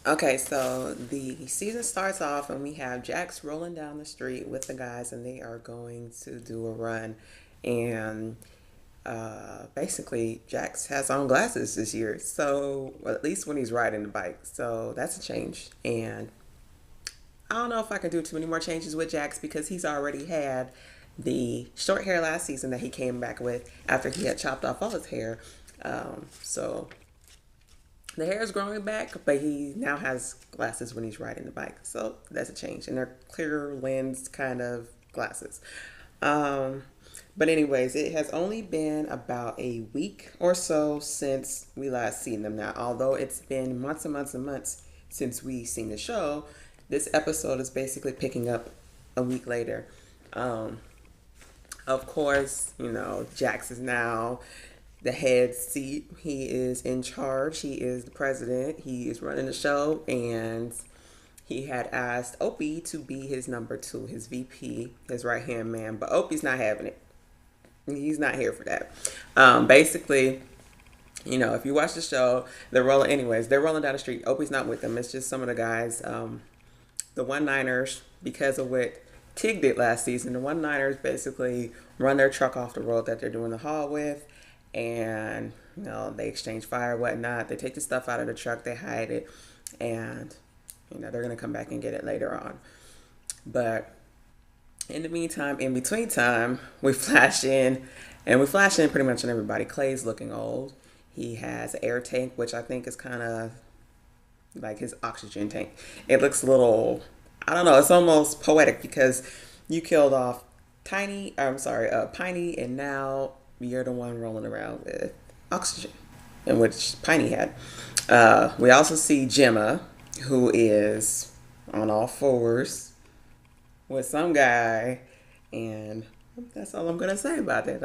Okay, so the season starts off and we have Jax rolling down the street with the guys, and they are going to do a run. And basically, Jax has on glasses this year, so well, at least when he's riding the bike. So that's a change. And I don't know if I can do too many more changes with Jax because he's already had the short hair last season that he came back with after he had chopped off all his hair. So the hair is growing back, but he now has glasses when he's riding the bike. So that's a change. And they're clear lens kind of glasses. Um, but anyways, it has only been about a week or so since we last seen them now. Although it's been months and months and months since we seen the show, this episode is basically picking up a week later. Um, of course, Jax is now the head seat. He is in charge. He is the president. He is running the show, and he had asked Opie to be his number two, his VP, his right hand man. But Opie's not having it. He's not here for that. Basically, if you watch the show, they're rolling. Anyways, they're rolling down the street. Opie's not with them. It's just some of the guys. The One Niners, because of what Tig did last season, the One Niners basically run their truck off the road that they're doing the haul with, and they exchange fire, whatnot. They take the stuff out of the truck, they hide it, and they're gonna come back and get it later on. But in the meantime, in between time, we flash in pretty much on everybody. Clay's looking old. He has an air tank, which I think is kind of like his oxygen tank. It looks a little, I don't know, it's almost poetic because you killed off Piney, and now you're the one rolling around with oxygen, in which Piney had. We also see Gemma, who is on all fours with some guy, and that's all I'm gonna say about that.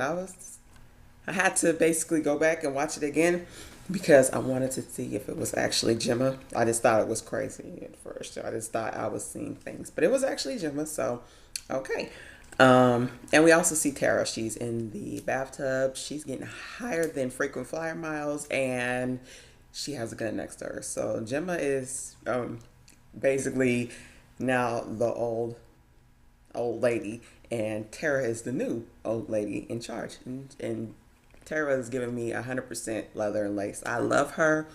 I had to basically go back and watch it again because I wanted to see if it was actually Gemma. I just thought it was crazy at first. I just thought I was seeing things, but it was actually Gemma. So, okay. And we also see Tara. She's in the bathtub. She's getting higher than frequent flyer miles, and she has a gun next to her. So Gemma is basically now the old lady, and Tara is the new old lady in charge. And Tara is giving me 100% leather and lace. I love her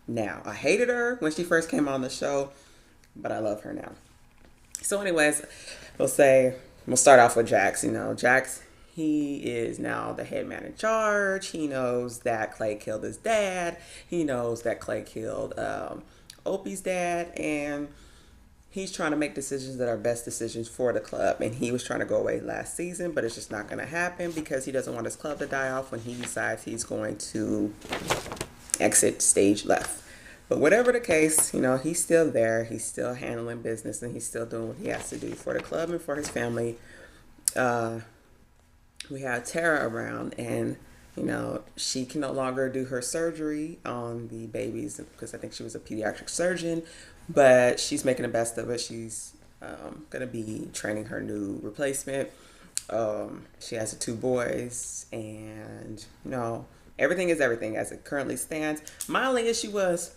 now. I hated her when she first came on the show, but I love her now. So, anyways, we'll start off with Jax. Jax, he is now the head man in charge. He knows that Clay killed his dad. He knows that Clay killed Opie's dad, and he's trying to make decisions that are best decisions for the club. And he was trying to go away last season, but it's just not going to happen because he doesn't want his club to die off when he decides he's going to exit stage left. But whatever the case, he's still there. He's still handling business, and he's still doing what he has to do for the club and for his family. We have Tara around, and she can no longer do her surgery on the babies because I think she was a pediatric surgeon, but she's making the best of it. She's going to be training her new replacement. She has the two boys, and everything is everything as it currently stands. My only issue was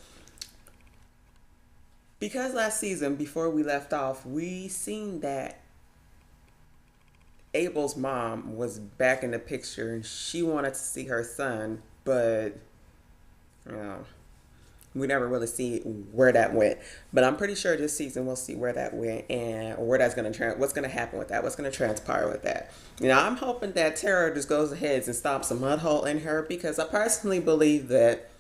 because last season, before we left off, we seen that Abel's mom was back in the picture and she wanted to see her son, but you know, we never really see where that went. But I'm pretty sure this season we'll see where that went and where that's gonna what's gonna happen with that, what's gonna transpire with that. I'm hoping that Tara just goes ahead and stomps a mud hole in her because I personally believe that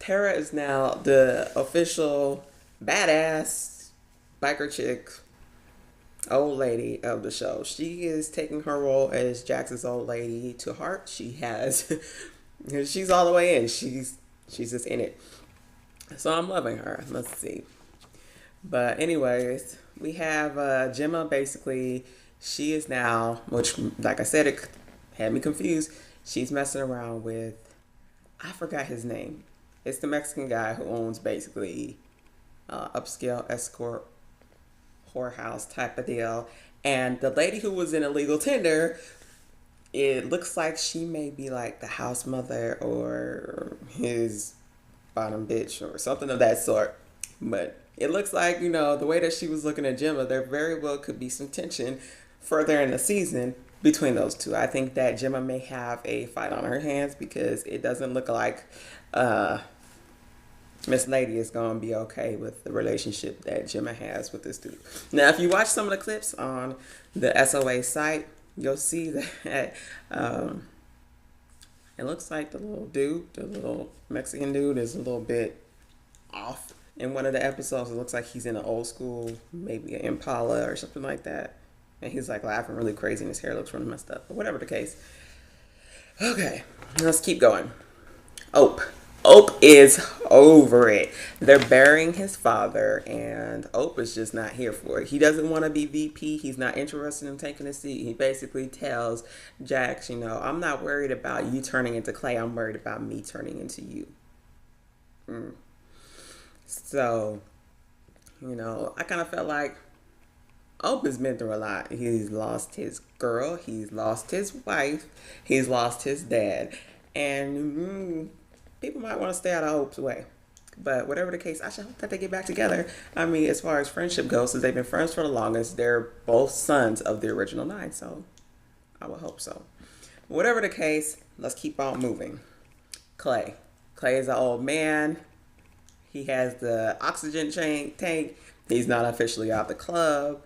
Tara is now the official badass biker chick old lady of the show. She is taking her role as Jax's old lady to heart. She has she's all the way in. She's just in it. So I'm loving her. Let's see. But anyways, we have Gemma basically she is now, which like I said it had me confused. She's messing around with I forgot his name. It's the Mexican guy who owns basically upscale escort whorehouse type of deal. And the lady who was in illegal tender, it looks like she may be like the house mother or his bottom bitch or something of that sort. But it looks like, the way that she was looking at Gemma, there very well could be some tension further in the season between those two. I think that Gemma may have a fight on her hands because it doesn't look like Miss Lady is going to be okay with the relationship that Gemma has with this dude. Now, if you watch some of the clips on the SOA site, you'll see that it looks like the little Mexican dude, is a little bit off. In one of the episodes, it looks like he's in an old school, maybe an Impala or something like that. And he's like laughing really crazy and his hair looks really messed up. But whatever the case. Okay, let's keep going. Ope is over it. They're burying his father, and Ope is just not here for it. He doesn't want to be VP. He's not interested in taking a seat. He basically tells Jax, I'm not worried about you turning into Clay. I'm worried about me turning into you. So, I kind of felt like Ope has been through a lot. He's lost his girl. He's lost his wife. He's lost his dad. And people might want to stay out of Ope's way. But whatever the case, I should hope that they get back together. I mean, as far as friendship goes, since they've been friends for the longest, they're both sons of the original 9. So, I would hope so. Whatever the case, let's keep on moving. Clay. Clay is an old man. He has the oxygen tank. He's not officially out the club.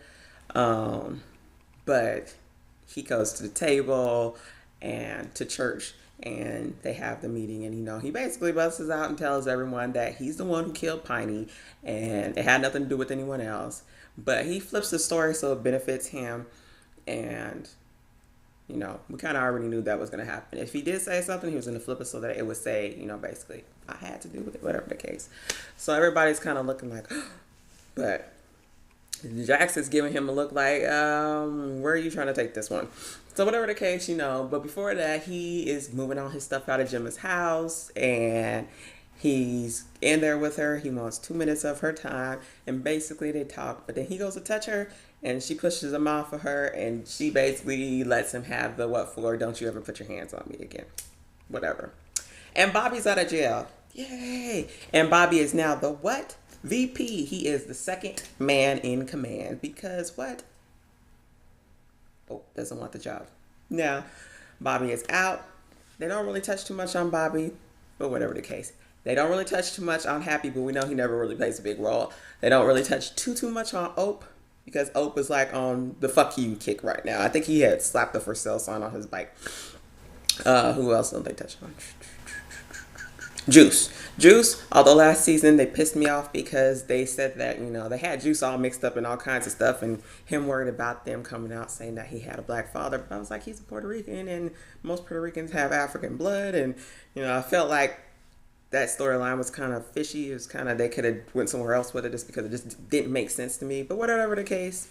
But he goes to the table and to church, and they have the meeting, and he basically busts out and tells everyone that he's the one who killed Piney and it had nothing to do with anyone else. But he flips the story so it benefits him, and we kind of already knew that was going to happen. If he did say something, he was going to flip it so that it would say, basically, I had to do with it, whatever the case. So everybody's kind of looking like, but Jax is giving him a look like, where are you trying to take this one? So whatever the case, but before that, he is moving all his stuff out of Gemma's house, and he's in there with her. He wants 2 minutes of her time, and basically they talk, but then he goes to touch her, and she pushes him off of her, and she basically lets him have the what for, don't you ever put your hands on me again. Whatever. And Bobby's out of jail. Yay! And Bobby is now the what? VP. He is the second man in command because what? Ope doesn't want the job. Now, Bobby is out. They don't really touch too much on Bobby, but whatever the case. They don't really touch too much on Happy, but we know he never really plays a big role. They don't really touch too much on Ope because Ope is like on the fuck you kick right now. I think he had slapped the for sale sign on his bike. Who else don't they touch on? Juice, although last season they pissed me off because they said that, they had Juice all mixed up in all kinds of stuff and him worried about them coming out saying that he had a black father. But I was like, he's a Puerto Rican and most Puerto Ricans have African blood. And, I felt like that storyline was kind of fishy. It was kind of, they could have went somewhere else with it just because it just didn't make sense to me. But whatever the case,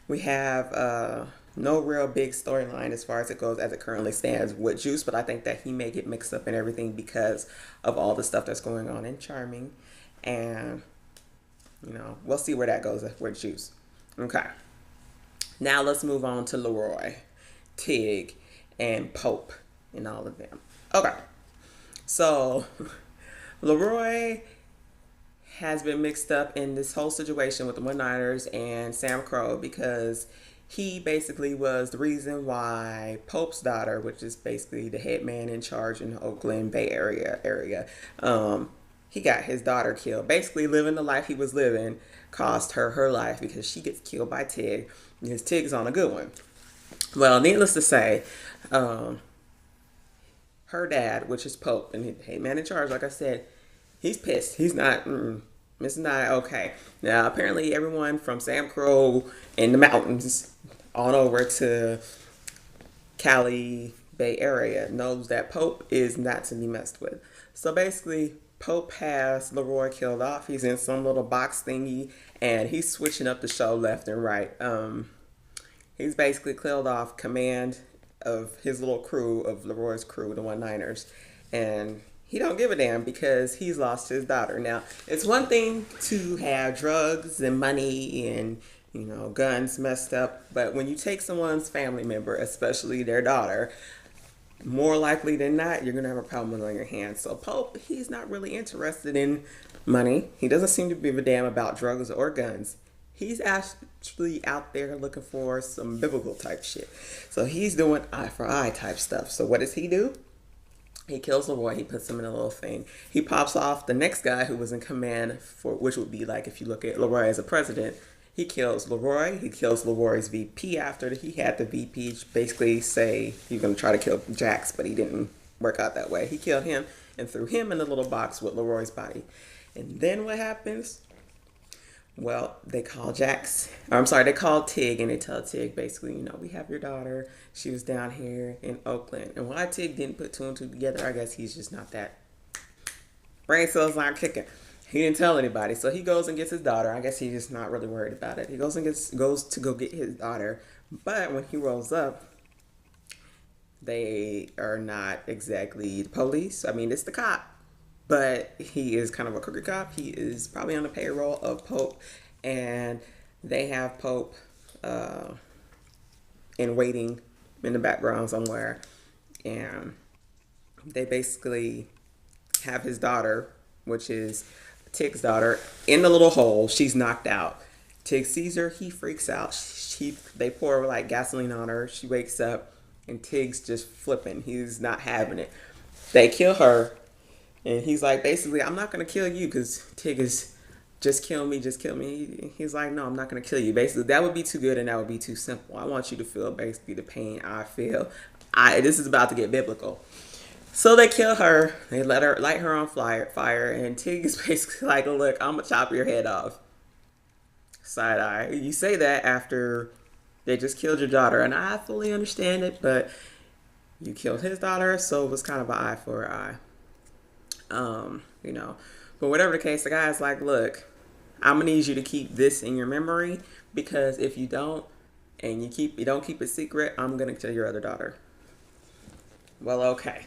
we have no real big storyline as far as it goes as it currently stands with Juice, but I think that he may get mixed up in everything because of all the stuff that's going on in Charming. And, we'll see where that goes with Juice. Okay. Now let's move on to Leroy, Tig, and Pope and all of them. Okay. So, Leroy has been mixed up in this whole situation with the One-Niners and Sam Crow because he basically was the reason why Pope's daughter, which is basically the head man in charge in the Oakland Bay area, he got his daughter killed. Basically, living the life he was living cost her life because she gets killed by Tig, because Tig's on a good one. Well, needless to say, her dad, which is Pope, and the head man in charge, like I said, he's pissed. He's not... It's not okay. Now, apparently everyone from Sam Crow in the mountains on over to Cali Bay Area knows that Pope is not to be messed with. So basically, Pope has Leroy killed off. He's in some little box thingy, and he's switching up the show left and right. He's basically killed off command of his little crew, of Leroy's crew, the One-Niners, and he don't give a damn because he's lost his daughter. Now, it's one thing to have drugs and money and, guns messed up. But when you take someone's family member, especially their daughter, more likely than not, you're going to have a problem on your hands. So Pope, he's not really interested in money. He doesn't seem to give a damn about drugs or guns. He's actually out there looking for some biblical type shit. So he's doing eye for eye type stuff. So what does he do? He kills Leroy. He puts him in a little thing. He pops off the next guy who was in command for, which would be like if you look at Leroy as a president. He kills Leroy. He kills Leroy's VP after he had the VP basically say he was going to try to kill Jax, but he didn't work out that way. He killed him and threw him in the little box with Leroy's body. And then what happens? Well, they call they call Tig and they tell Tig basically, we have your daughter. She was down here in Oakland. And why Tig didn't put two and two together, I guess he's just not that. Brain cells aren't kicking. He didn't tell anybody. So he goes and gets his daughter. I guess he's just not really worried about it. He goes to go get his daughter. But when he rolls up, they are not exactly the police. I mean, it's the cop. But he is kind of a crooked cop. He is probably on the payroll of Pope. And they have Pope in waiting in the background somewhere. And they basically have his daughter, which is Tig's daughter, in the little hole. She's knocked out. Tig sees her. He freaks out. They pour like gasoline on her. She wakes up. And Tig's just flipping. He's not having it. They kill her. And he's like, basically, I'm not going to kill you because Tig is, just kill me. He's like, no, I'm not going to kill you. Basically, that would be too good and that would be too simple. I want you to feel basically the pain I feel. This is about to get biblical. So they kill her. They light her on fire. And Tig is basically like, look, I'm going to chop your head off. Side eye. You say that after they just killed your daughter. And I fully understand it, but you killed his daughter, so it was kind of an eye for an eye. But whatever the case, the guy's like, look, I'm gonna need you to keep this in your memory because if you don't, and you don't keep it secret, I'm gonna kill your other daughter. Well, okay.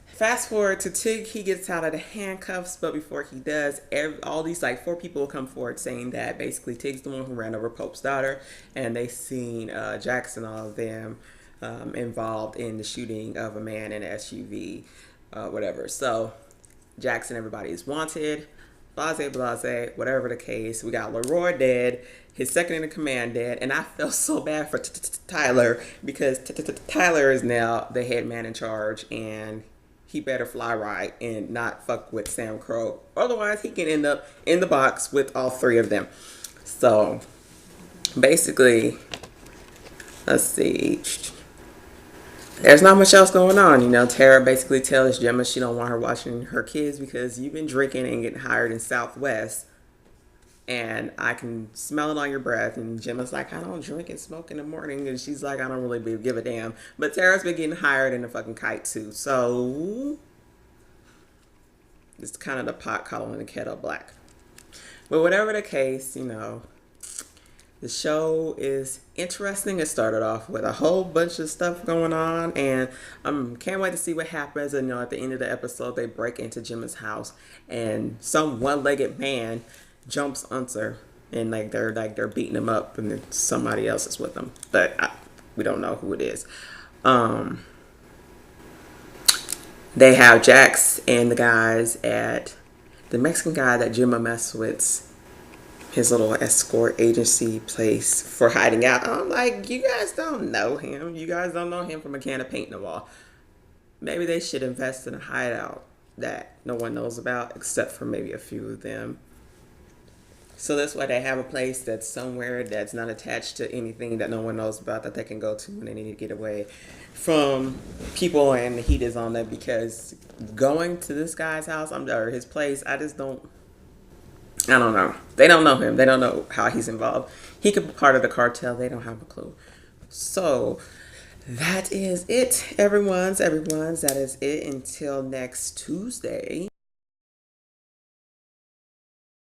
Fast forward to Tig, he gets out of the handcuffs, but before he does, all these like 4 people come forward saying that basically Tig's the one who ran over Pope's daughter, and they seen Jackson, all of them involved in the shooting of a man in an SUV, whatever. So Jackson, everybody is wanted, blase, whatever the case. We got Leroy dead, his second in command dead, and I felt so bad for Tyler because Tyler is now the head man in charge, and he better fly right and not fuck with Sam Crow. Otherwise, he can end up in the box with all 3 of them. So basically, let's see. There's not much else going on. Tara basically tells Gemma she don't want her watching her kids because you've been drinking and getting hired in Southwest. And I can smell it on your breath. And Gemma's like, I don't drink and smoke in the morning. And she's like, I don't really give a damn. But Tara's been getting hired in the fucking kite too. So it's kind of the pot calling the kettle black. But whatever the case, the show is interesting. It started off with a whole bunch of stuff going on, and can't wait to see what happens. And at the end of the episode, they break into Gemma's house, and some one-legged man jumps onto her, and they're beating him up, and then somebody else is with them, but we don't know who it is. They have Jax and the guys at the Mexican guy that Gemma messed with. His little escort agency place for hiding out. I'm like, you guys don't know him. You guys don't know him from a can of paint in the wall. Maybe they should invest in a hideout that no one knows about except for maybe a few of them. So that's why they have a place that's somewhere that's not attached to anything that no one knows about that they can go to when they need to get away from people and the heat is on them. Because going to this guy's house, or his place, I don't know. They don't know him. They don't know how he's involved. He could be part of the cartel. They don't have a clue. So that is it, everyone's. That is it until next Tuesday.